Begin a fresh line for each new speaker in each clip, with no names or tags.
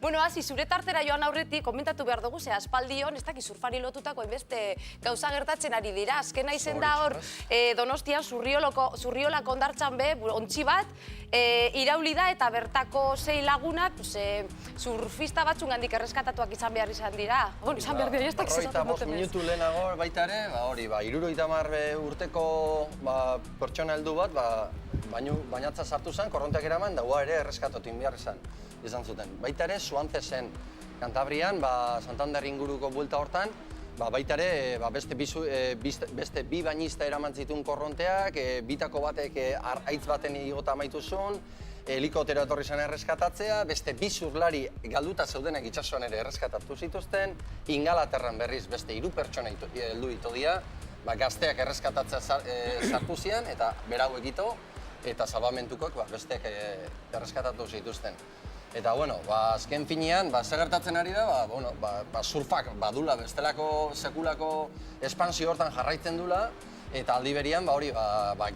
Bueno, hasi, zure tartera joan aurretik, komentatu behar dugu, ze aspaldion, ez daki surfari lotutako enbeste gauza gertatzen ari dira. Azkena izen da hor, Donostian, Zurriolako ondartzan be, ontzi bat, irauli da eta bertako 6 lagunak surfista batzungandik erreskatatuak izan behar dira. Izan behar dira, ez dakiz esaten duten ez.
45 minutu lehenago baita ere, hori, 70 urteko pertsona heldu bat, bainatza sartu zen, korronteak eraman, da ere erreskatatu behar izan zuten. Baita ere, Suantzesen, Kantabrian, Santander inguruko buelta hortan, baita ere, beste bi bainista eraman zituen korronteak, bitako batek haitz baten igota amaitu zuen, helikoptero etorri zen erreskatatzea, beste bi surflari galduta zeudenak itsasoan ere erreskatatu zituzten, Ingalaterran berriz beste 3 pertsona heldu ditu dira, gazteak erreskatatzea sartu zian eta berau egito, eta salbamentukok besteak erreskatatu zituzten. Eta, bueno, azken finean, zer gertatzen ari da, surfak badula bestelako sekulako espansio hortan jarraitzen dula, eta aldi berian,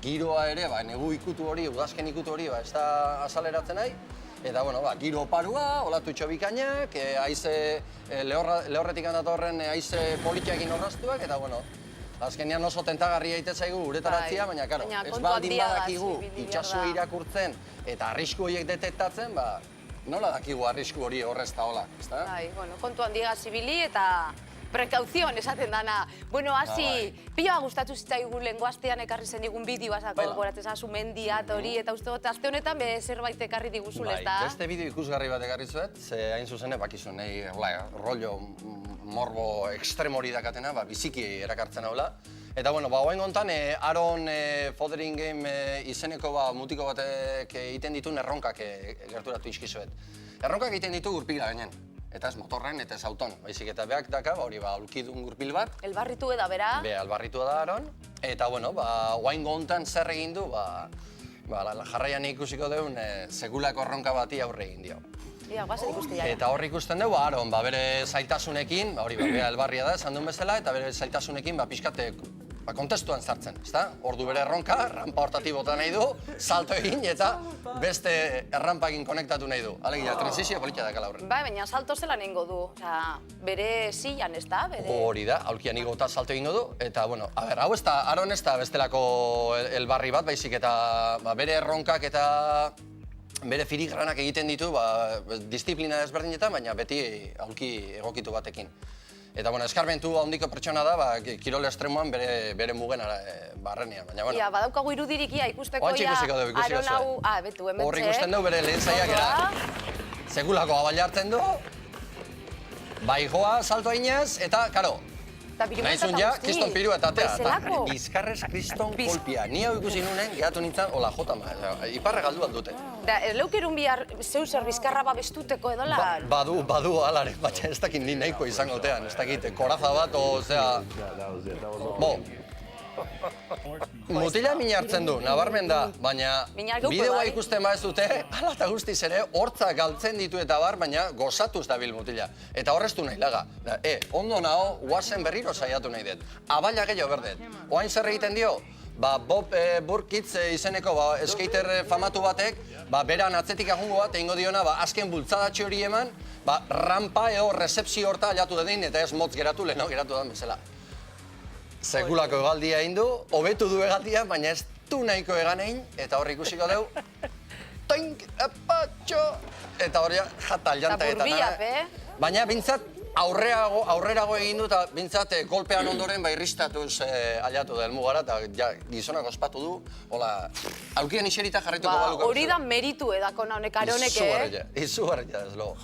giroa ere, negu ikutu hori, udazken ikutu hori, ez da azaleratzen nahi. Eta, giro oparua, olatu itxobikainak, haize lehorretik handatorren haize politiakin horraztuak, eta, azkenean oso tentagarria egite zaigu uretaratzea, baina, karo, ez baldin badakigu itxaso irakurtzen eta arrisku horiek detektatzen, nola dakigu arrisku hori horrez da hola, ezta?
Kontu handiagaz ibili eta prekauzion esaten dana. Bueno, hasi, pila gustatu zitzaigun lehengo astean ekarri zen digun bideoa goratzen zazu mendiat hori, eta uste dut, aste honetan zerbait ekarri diguzul, ez da?
Beste bideo ikusgarri bat ekarri zuet, ze hain zuzen bakizun, nahi rollo morbo ekstremo hori dakatena, biziki erakartzen haula. Eta, hauen gontan, Aaron Fothering Game izeneko mutiko batek egiten dituen erronkak gerturatu izkizuet. Erronkak egiten ditu gurpila gainen. Eta ez motorren, eta ez auton. Baizik eta beak daka, aulkidun gurpil bat.
Elbarritu eda, bera?
Elbarritu da Aaron. Eta, hauen gontan zer egin du, jarraian ikusiko deun sekulako erronka bati aurre egin dio. Eta hor ikusten dugu, Aaron, bere zailtasunekin, hori bea elbarria da, esan duen bezala, eta bere zailtasunekin pixkate kontestuan sartzen, ezta? Ordu bere erronka, rampa hortatik bota nahi du, salto egin eta beste errampakin konektatu nahi du. Alegia, transizio politia dakala horren.
Baina salto zelan egingo du, bere zilan, ez da?
Hori da, aulkian igota salto egingo du, eta, hau ez da, Aaron ez da bestelako elbarri bat, baizik eta bere erronkak eta bere filigranak egiten ditu, disiplina ezberdinetan, baina beti aulki egokitu batekin. Eta, eskarmentu handiko pertsona da, kirol estremoan bere mugen barrenean, baina,
Ia, badaukagu irudirik ikusteko,
ikusiko dugu, ikusiko zuen.
Betu, hemen
hor ikusten dugu bere lehen zaiak era, sekulako abala hartzen du, goa salto ainaz, eta, karo, nahizun ja, kriston piru eta atea, bizkarrez kriston kolpia. Ni hau ikusi nunen, gehatu nintzen, hola jota, iparra galdu aldute.
Da, ez leukerun bihar zeu zer bizkarra babestuteko edola?
Badu alare, baina ez dakit ni nahiko izango tean, ez dakit, koraza bat, ozea... Mutila mina hartzen du, nabarmen da, baina bideoa ikusten ez dute, hala eta guztiz ere, hortza galtzen ditu eta baina gozatuz dabil mutila. Eta horreztu nahi laga. Ondo naho, guazen berriro saiatu nahi dut. Abaila gehiago berdet. Oain zer egiten dio? Bob Burkitz izeneko skater famatu batek, beran atzetik ahungo bat egingo diona, azken bultzadatxe hori eman, rampa edo rezepzio horta alatu dedin, eta ez motz geratu, lehenago geratu dan bezala. Sekulako egaldia egin du, hobetu du egaldia, baina ez du nahiko egan egin, eta horri ikusiko dugu, toink, epatxo, eta hori jata aljanta eta nara. Baina bintzat aurrerago egin du, eta bintzat golpean ondoren irristatuz aliatu da helmugara, eta gizonak ospatu du, hola, aulkian iserita jarraituko baluko.
Hori da meritu edako honek Aronek,
Izugarria, ez lo.